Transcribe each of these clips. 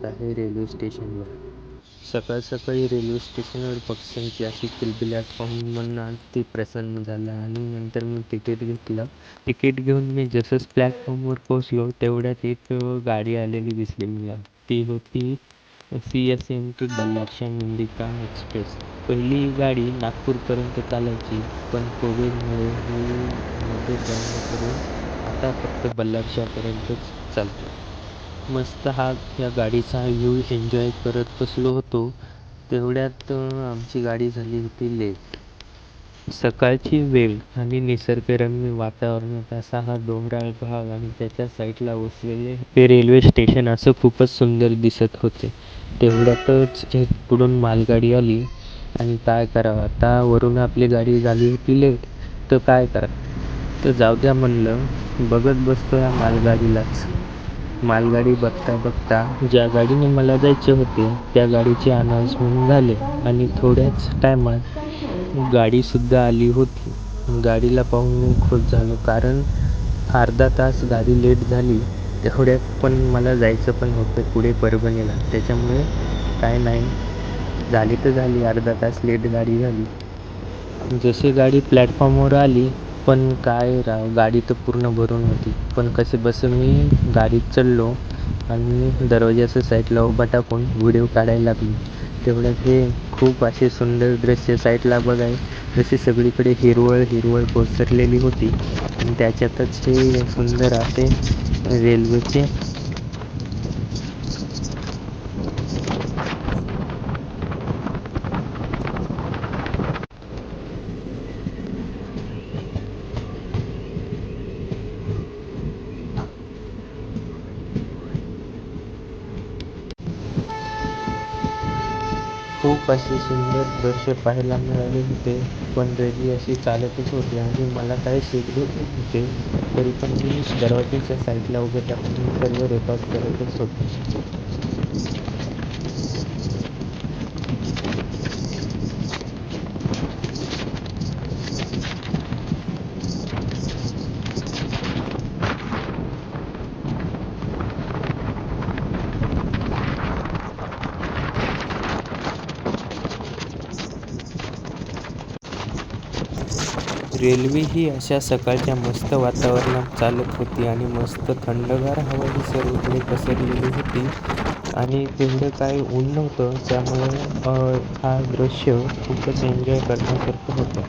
आहे रेल्वे स्टेशनवर. सकाळ सकाळी रेल्वे स्टेशनवर पक्ष्यांची अशी किलबिलाट पाहून मन अगदी प्रसन्न झालं आणि नंतर मी तिकीट घेतलं. तिकीट घेऊन मी जसंच प्लॅटफॉर्मवर पोचलो तेवढ्यात एक गाडी आलेली दिसली मला. ती होती CSMT बल्लारशाह इंडिका एक्सप्रेस. पहिली ही गाडी नागपूरपर्यंत चालायची, पण कोविडमुळे ही मध्ये बंद करून आता फक्त बल्लारशाहपर्यंतच चालते. मस्त या गाडीचा व्ह्यू एन्जॉय करत बसलो होतो. तेवढ्यात आमची गाडी झाली होती लेट. सकाळची वेळ आणि निसर्गरम्य वातावरणात असा हा डोंगराळ भाग आणि त्याच्या साईडला वसलेले हे रेल्वे स्टेशन असं खूपच सुंदर दिसत होते. तेवढ्यातच एक पुढून मालगाडी आली आणि काय करावं आता, वरून आपली गाडी झाली होती लेट, तर काय करावं. तर जाऊ द्या म्हणलं, बघत बसतो या मालगाडीलाच. मालगाडी बघता बघता ज्या गाडीने मला जायचे होते त्या गाडीचे अनाउन्समेंट झाले आणि थोड्याच टायमात गाडीसुद्धा आली होती. गाडीला पाहून मी खुश झालो, कारण अर्धा तास गाडी लेट झाली. तेवढ्यात पण मला जायचं पण होतं पुढे परभणीला. त्याच्यामुळे काय नाही, झाली तर झाली, अर्धा तास लेट गाडी झाली. जशी गाडी प्लॅटफॉर्मवर आली, पण काय राव, गाडी तर पूर्ण भरून होती. पण कसे बसे मी गाडीत चढलो आणि दरवाजाच्या साईडला उभा टाकून व्हिडिओ काढायला लागलो. तेवढ्यात हे खूप असे सुंदर दृश्य साईडला बघाय, जशी सगळीकडे हिरवळ हिरवळ पसरलेली होती आणि त्याच्यातच हे सुंदर असे रेल्वेचे खूप असे सुंदर दृश्य पाहायला मिळाले होते. पण रेल्वे अशी चालतच होती आणि मला काही सुचत होते, तरी पण मी दरवाजाच्या साईडला उभे टाकून सर्व रेकॉर्ड करतच होते. रेल्वे ही अशा सकाळच्या मस्त वातावरणात चालत होती आणि मस्त थंडगार हवा ही सर्वकडे पसरलेली होती आणि तेवढं काही ऊन नव्हतं, त्यामुळे हा दृश्य खूपच एन्जॉय करण्यासारखं होतं.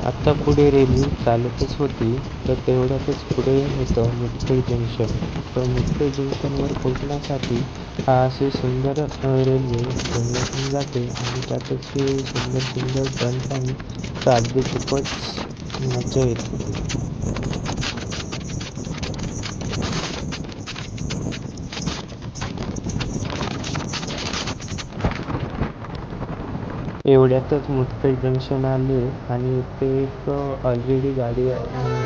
आता पुढे रेल्वे चालतच होती, तर तेवढ्यातच पुढे होतं मुदखेड जंक्शन. तर मुदखेड जंक्शनवर पोहोचण्यासाठी हा असे सुंदर रेल्वे जंगलातून जाते आणि त्यातच हे सुंदर सुंदर टर्न्स आहे, तर अगदी खूपच मजा येत होती. एवढ्यातच मुदखेड जंक्शन आले आणि ते एक ऑलरेडी गाडी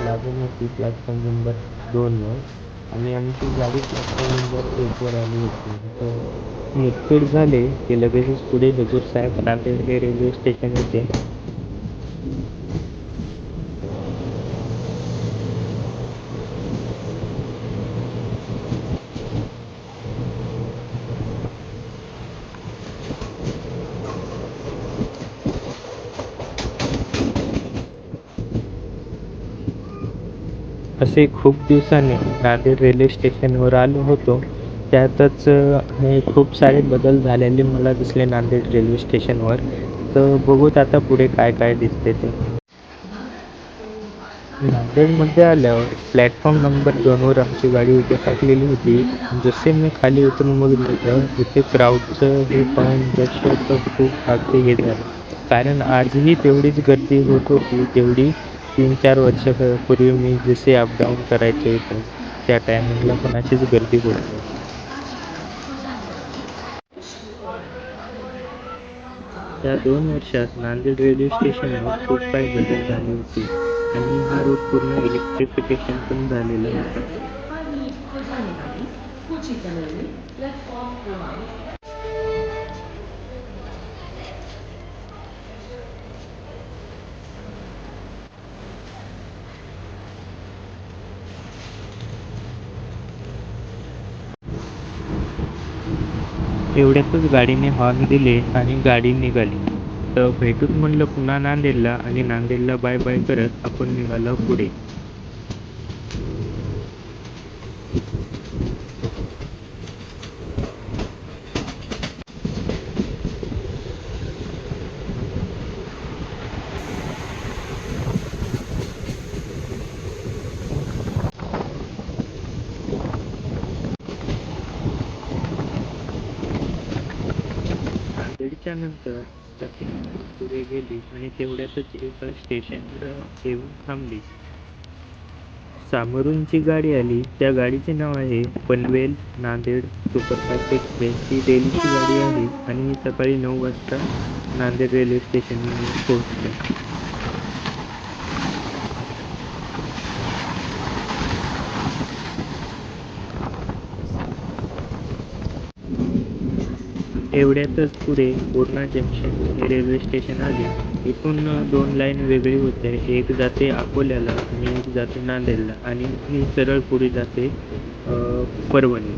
लागून होती प्लॅटफॉर्म नंबर 2वर आणि आमची गाडी प्लॅटफॉर्म नंबर 1वर आली होती. तर मुदखेड झाले की लगेचच पुढे हुजूर साहेब नांदेड हे रेल्वे स्टेशन होते. असे खूप दिवसांनी नांदेड रेल्वे स्टेशनवर आलो होतो. त्यातच हे खूप सारे बदल झालेले मला दिसले नांदेड रेल्वे स्टेशनवर. तर बघूत आता पुढे काय काय दिसते ते. नांदेडमध्ये आल्यावर प्लॅटफॉर्म नंबर 2वर आमची गाडी इथे टाकलेली होती. जसे मी खाली उतरून बघितलं इथे क्राऊडचं हे पाहून दृश्य तर खूप अगदी हे झालं, कारण आजही तेवढीच गर्दी होत होती जेवढी 3-4 वर्षापूर्वी मी जसे अपडाऊन करायचो इथून, त्या टायमिंगला पण अशीच गर्दी होती. त्या 2 वर्षात नांदेड रेल्वे स्टेशनवर खूप काही बदल झाले होते आणि हा रूट पूर्ण इलेक्ट्रिफिकेशन पण झालेला होता. तेवढ्यातच गाडीने हॉर्न दिले आणि गाडी निघाली. तर भेटूत म्हणलं पुन्हा नांदेडला आणि नांदेडला बाय बाय करत आपण निघालो पुढे. नांदेडच्या नंतर पुढे गेली आणि तेवढ्यातच एका स्टेशनवर येऊन थांबली. सामरूनची गाडी आली. त्या गाडीचे नाव आहे पनवेल नांदेड सुपरफास्ट एक्सप्रेस. ही डेलीची गाडी आहे आणि मी सकाळी 9 वाजता नांदेड रेल्वे स्टेशनवर पोहोचलो. एवढ्यातच पुढे पूर्णा जंक्शन हे रेल्वे स्टेशन आले. इथून 2 लाईन वेगळी होते. एक जाते अकोल्याला आणि एक जाते नांदेडला आणि ही सरळ पुढे जाते परभणी.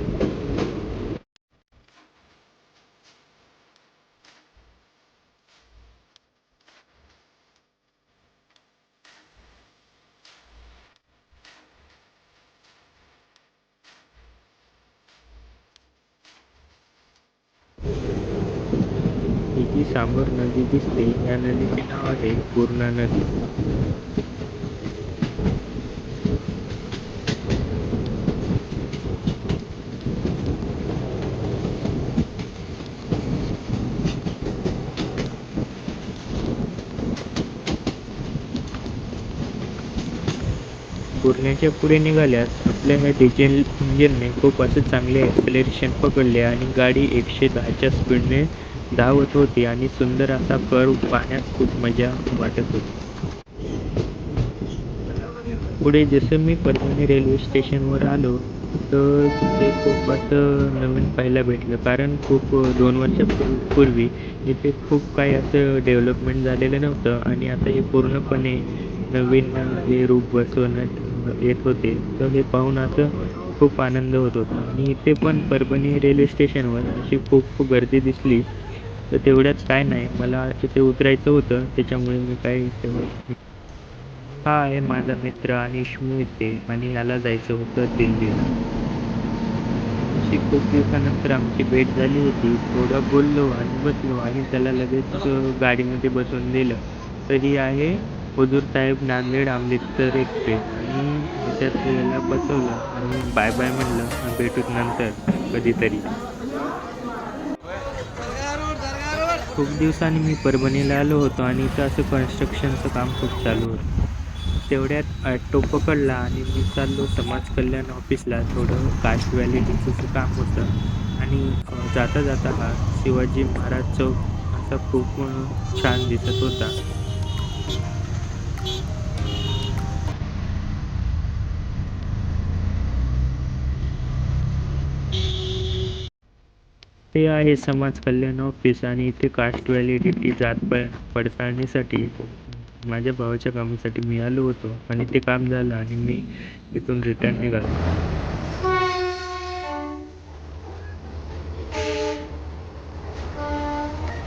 ही जी समोर नदी दिसते या नदीचे नाव आहे पूर्णा नदी. पूर्ण्याच्या पुढे निघाल्यास आपल्या ह्या डिझेल इंजिनने खूप असं चांगले ॲक्सेलरेशन पकडले आणि गाडी 110च्या स्पीडने धावत होती आणि सुंदर असा कर्व पाहण्यास खूप मजा वाटत होती. पुढे जसं मी परभणी रेल्वे स्टेशनवर आलो तर ते खूप असं नवीन पाहायला भेटलं, कारण खूप 2 वर्षापूर्वी इथे खूप काही असं डेव्हलपमेंट झालेलं नव्हतं आणि आता हे पूर्णपणे नवीन हे रूप बसवण्यात येत होते. तर हे पाहून असं खूप आनंद होत होता आणि इथे पण परभणी रेल्वे स्टेशनवर अशी खूप गर्दी दिसली. तर तेवढ्यात काय नाही, मला तिथे उतरायचं होतं त्याच्यामुळे मी काय हा आहे माझा मित्र आणि मोहिते आणि याला जायचं होतं दिल्लीला. अशी खूप दिवसानंतर आमची भेट झाली होती. थोडं बोललो आणि बसलो आणि त्याला लगेच गाडीमध्ये बसवून दिलं. तर ही आहे हुजूर साहेब नांदेड अमृतसर एक्सप्रेस आणि त्यात याला बसवलं आणि बाय बाय म्हणलं, भेटूत नंतर कधीतरी. खूप दिवसांनी मी परभणीला आलो होतो आणि इथं असं कन्स्ट्रक्शनचं काम खूप चालू होतं. तेवढ्यात ऑटो पकडला आणि मी चाललो समाज कल्याण ऑफिसला. थोडं कास्ट व्हॅलिडिटीचं काम होतं आणि जाता जाता हा शिवाजी महाराज चौक असा खूप छान दिसत होता. ते आहे समाज कल्याण ऑफिस आणि इथे कास्ट व्हॅलिडिटी जात पडताळणीसाठी माझ्या भावाच्या कामासाठी मी आलो होतो आणि ते काम झालं आणि मी इथून रिटर्न निघालो.